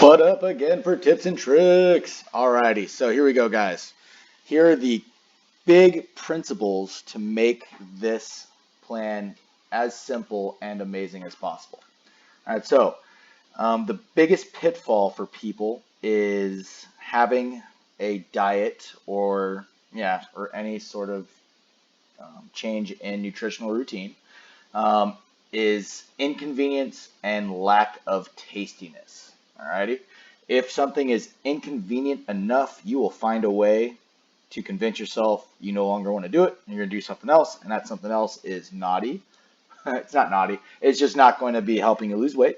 What up again for tips and tricks? Alrighty, so here we go, guys. Here are the big principles to make this plan as simple and amazing as possible. Alright, so the biggest pitfall for people is having a diet or any sort of change in nutritional routine um, is inconvenience and lack of tastiness. Alrighty. If something is inconvenient enough, you will find a way to convince yourself you no longer want to do it and you're going to do something else, and that something else is naughty. It's not naughty, it's just not going to be helping you lose weight.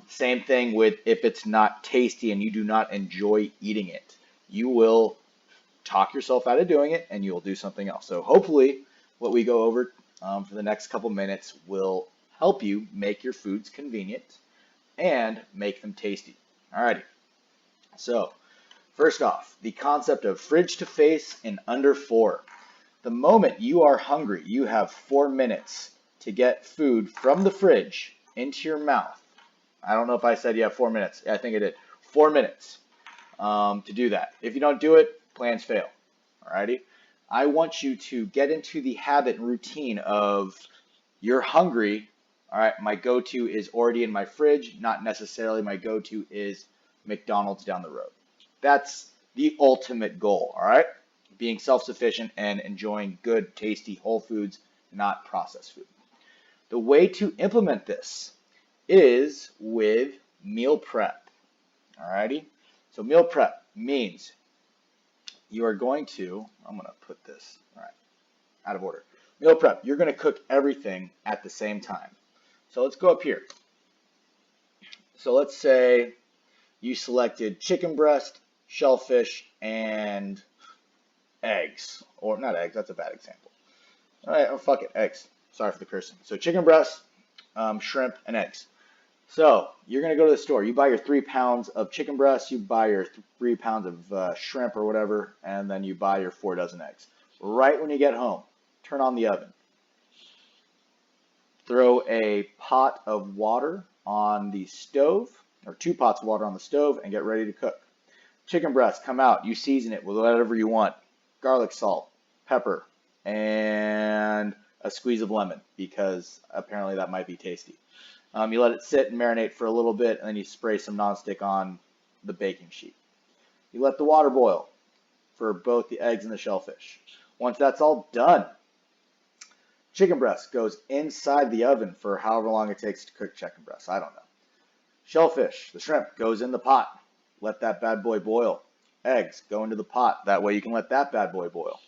Same thing with if it's not tasty and you do not enjoy eating it. You will talk yourself out of doing it and you will do something else. So hopefully what we go over for the next couple minutes will help you make your foods convenient and make them tasty. Alrighty, so first off, the concept of fridge to face in under 4. The moment you are hungry, you have 4 minutes to get food from the fridge into your mouth. I don't know if I said you have 4 minutes. I think I did. 4 minutes to do that. If you don't do it, plans fail. Alrighty? I want you to get into the habit and routine of you're hungry. All right, my go-to is already in my fridge, not necessarily my go-to is McDonald's down the road. That's the ultimate goal, all right? Being self-sufficient and enjoying good, tasty, whole foods, not processed food. The way to implement this is with meal prep, all righty? So meal prep means you are going to, I'm going to put this, all right, out of order. Meal prep, you're going to cook everything at the same time. So let's go up here. So let's say you selected chicken breast, shellfish, and eggs. Or not eggs, that's a bad example. All right, oh, fuck it, eggs. Sorry for the cursing. So chicken breast, shrimp, and eggs. So you're going to go to the store. You buy your 3 pounds of chicken breast, you buy your 3 pounds of shrimp or whatever, and then you buy your 4 dozen eggs. Right when you get home, turn on the oven. Throw a pot of water on the stove, or 2 pots of water on the stove, and get ready to cook. Chicken breast, come out. You season it with whatever you want. Garlic, salt, pepper, and a squeeze of lemon, because apparently that might be tasty. You let it sit and marinate for a little bit, and then you spray some nonstick on the baking sheet. You let the water boil for both the eggs and the shellfish. Once that's all done, chicken breast goes inside the oven for however long it takes to cook chicken breast. I don't know. Shellfish, the shrimp, goes in the pot. Let that bad boy boil. Eggs go into the pot. That way you can let that bad boy boil.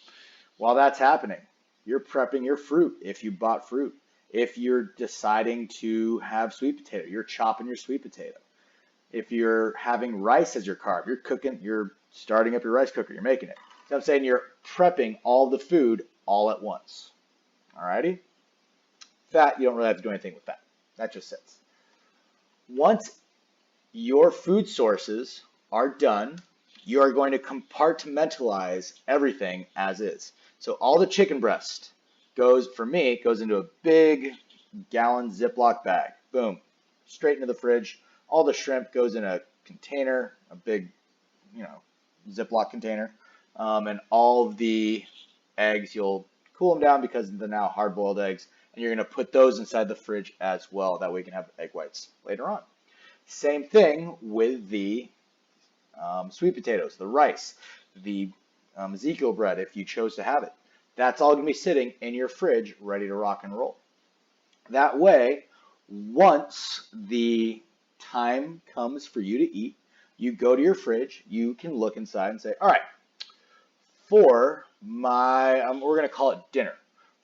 While that's happening, you're prepping your fruit if you bought fruit. If you're deciding to have sweet potato, you're chopping your sweet potato. If you're having rice as your carb, you're starting up your rice cooker, you're making it. So I'm saying you're prepping all the food all at once. Alrighty? Fat, you don't really have to do anything with that. That just sits. Once your food sources are done, you are going to compartmentalize everything as is. So all the chicken breast goes into a big gallon Ziploc bag. Boom. Straight into the fridge. All the shrimp goes in a container, a big, Ziploc container. And all of the eggs, you'll cool them down because they're now hard-boiled eggs, and you're going to put those inside the fridge as well. That way you can have egg whites later on. Same thing with the sweet potatoes, the rice, the Ezekiel bread if you chose to have it. That's all going to be sitting in your fridge ready to rock and roll. That way, once the time comes for you to eat, you go to your fridge, you can look inside and say, all right, for my, we're going to call it dinner.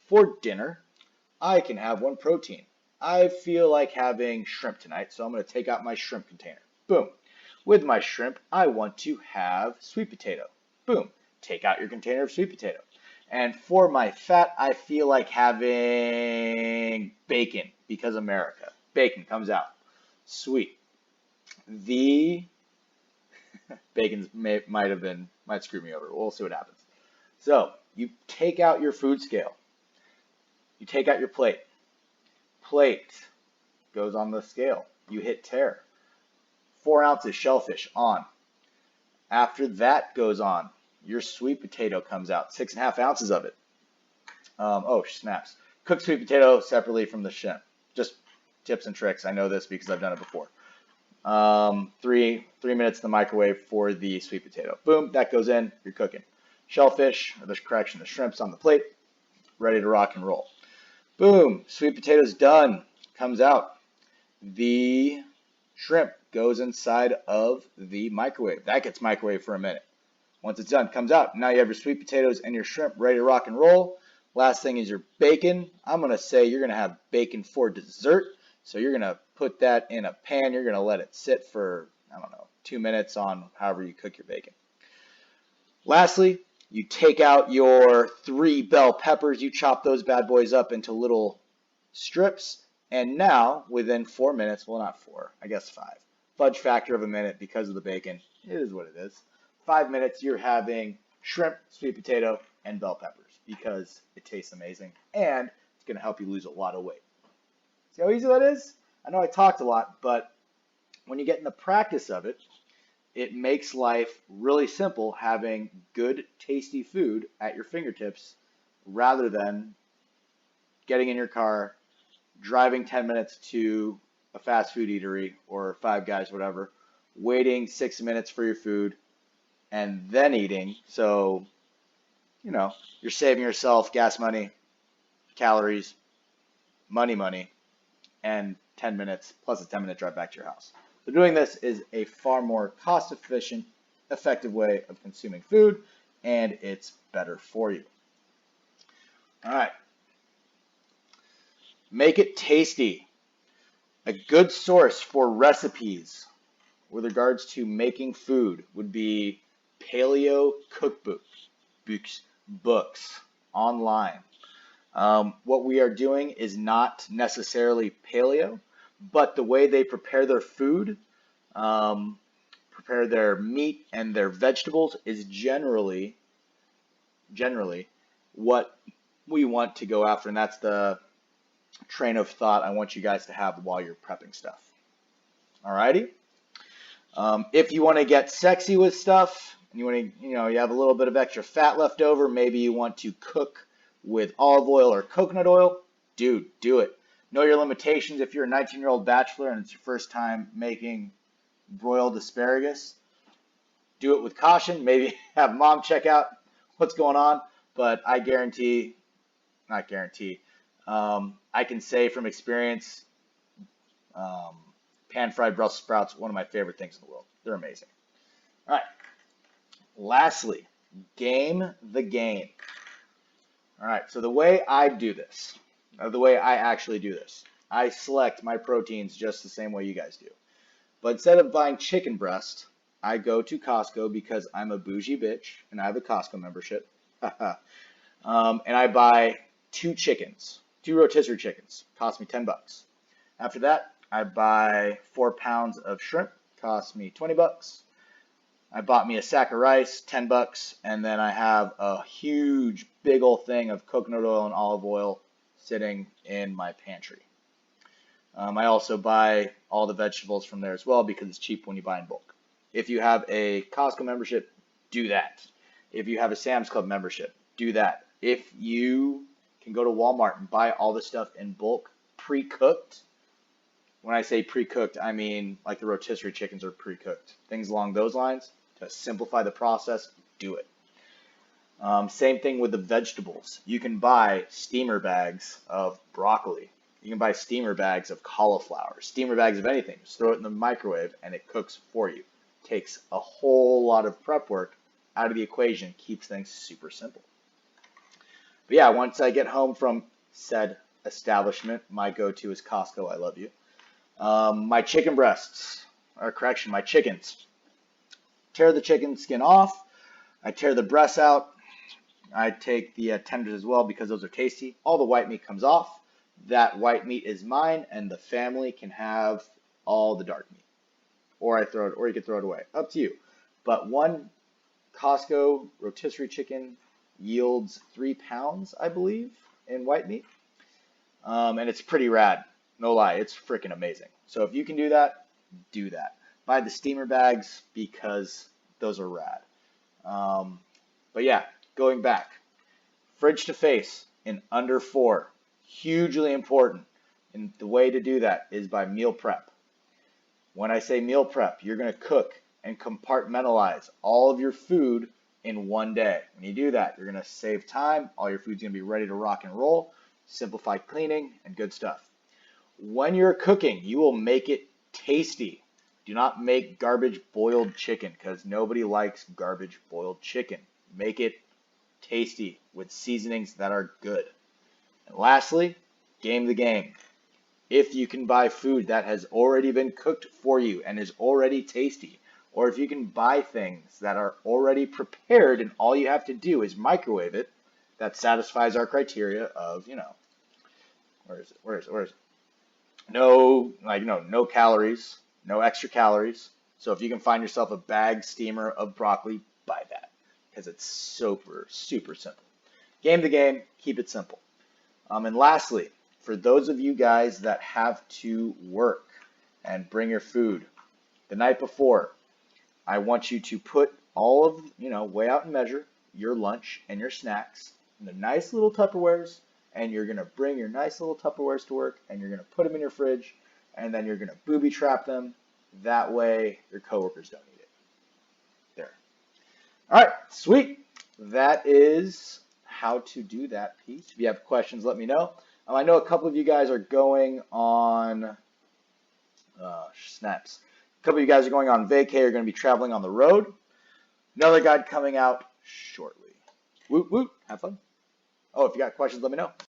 For dinner, I can have one protein. I feel like having shrimp tonight, so I'm going to take out my shrimp container. Boom. With my shrimp, I want to have sweet potato. Boom. Take out your container of sweet potato. And for my fat, I feel like having bacon because America. Bacon comes out. Sweet. The bacon might screw me over. We'll see what happens. So you take out your food scale. You take out your plate. Plate goes on the scale. You hit tare. 4 ounces shellfish on. After that goes on, your sweet potato comes out, 6.5 ounces of it. Oh, snaps. Cook sweet potato separately from the shrimp. Just tips and tricks. I know this because I've done it before. 3 minutes in the microwave for the sweet potato. Boom, that goes in. You're cooking. Shellfish, or the correction, the shrimp's on the plate, ready to rock and roll. Boom, sweet potato's done. Comes out. The shrimp goes inside of the microwave. That gets microwaved for a minute. Once it's done, comes out. Now you have your sweet potatoes and your shrimp ready to rock and roll. Last thing is your bacon. I'm going to say you're going to have bacon for dessert. So you're going to put that in a pan. You're going to let it sit for, I don't know, 2 minutes on however you cook your bacon. Lastly, you take out your 3 bell peppers. You chop those bad boys up into little strips. And now, within 4 minutes, well, not 4, I guess 5. Fudge factor of a minute because of the bacon. It is what it is. 5 minutes, you're having shrimp, sweet potato, and bell peppers because it tastes amazing and it's going to help you lose a lot of weight. See how easy that is? I know I talked a lot, but when you get in the practice of it, it makes life really simple having good, tasty food at your fingertips rather than getting in your car, driving 10 minutes to a fast food eatery or Five Guys, whatever, waiting 6 minutes for your food, and then eating. So, you know, you're saving yourself gas money, calories, money, and 10 minutes plus a 10-minute drive back to your house. So doing this is a far more cost-efficient, effective way of consuming food, and it's better for you. All right. Make it tasty. A good source for recipes with regards to making food would be paleo books online. What we are doing is not necessarily paleo, but the way they prepare their food, prepare their meat and their vegetables is generally what we want to go after, and that's the train of thought I want you guys to have while you're prepping stuff. Alrighty. If you want to get sexy with stuff, and you have a little bit of extra fat left over, maybe you want to cook with olive oil or coconut oil, dude, do it. Know your limitations. If you're a 19-year-old bachelor and it's your first time making broiled asparagus, do it with caution. Maybe have mom check out what's going on, but I not guarantee, I can say from experience, pan-fried Brussels sprouts, one of my favorite things in the world. They're amazing. All right. Lastly, game the game. All right, so the way I do this, the way I actually do this, I select my proteins just the same way you guys do. But instead of buying chicken breast, I go to Costco because I'm a bougie bitch and I have a Costco membership. And I buy 2 chickens, 2 rotisserie chickens. Cost me $10. After that, I buy 4 pounds of shrimp. Cost me $20. I bought me a sack of rice, $10, and then I have a huge, big old thing of coconut oil and olive oil sitting in my pantry. I also buy all the vegetables from there as well because it's cheap when you buy in bulk. If you have a Costco membership, do that. If you have a Sam's Club membership, do that. If you can go to Walmart and buy all the stuff in bulk, pre-cooked. When I say pre-cooked, I mean like the rotisserie chickens are pre-cooked. Things along those lines. To simplify the process, do it. Same thing with the vegetables. You can buy steamer bags of broccoli. You can buy steamer bags of cauliflower, steamer bags of anything. Just throw it in the microwave and it cooks for you. Takes a whole lot of prep work out of the equation, keeps things super simple. But yeah, once I get home from said establishment, my go-to is Costco. I love you. My chicken breasts, or correction, my chickens. Tear the chicken skin off. I tear the breasts out. I take the tenders as well because those are tasty. All the white meat comes off. That white meat is mine, and the family can have all the dark meat. Or you can throw it away. Up to you. But one Costco rotisserie chicken yields 3 pounds, I believe, in white meat. And it's pretty rad. No lie, it's freaking amazing. So if you can do that, do that. buy the steamer bags because those are rad. But yeah, going back, fridge to face in under 4, hugely important. And the way to do that is by meal prep. When I say meal prep, you're going to cook and compartmentalize all of your food in one day. When you do that, you're going to save time. All your food's going to be ready to rock and roll, simplified cleaning, and good stuff. When you're cooking, you will make it tasty. Do not make garbage boiled chicken because nobody likes garbage boiled chicken. Make it tasty with seasonings that are good. And lastly, game the game. If you can buy food that has already been cooked for you and is already tasty, or if you can buy things that are already prepared and all you have to do is microwave it, that satisfies our criteria of, where is it? No calories, no extra calories. So if you can find yourself a bag steamer of broccoli, buy that because it's super, super simple. Game the game, keep it simple. And lastly, for those of you guys that have to work and bring your food the night before, I want you to put all of, weigh out and measure your lunch and your snacks in the nice little Tupperwares, and you're going to bring your nice little Tupperwares to work, and you're going to put them in your fridge, and then you're going to booby trap them. That way your coworkers don't eat it. There. All right, sweet. That is how to do that piece. If you have questions, let me know. I know a couple of you guys are going on snaps. A couple of you guys are going on vacay, are going to be traveling on the road. Another guide coming out shortly. Woot woot, have fun. Oh, if you got questions, let me know.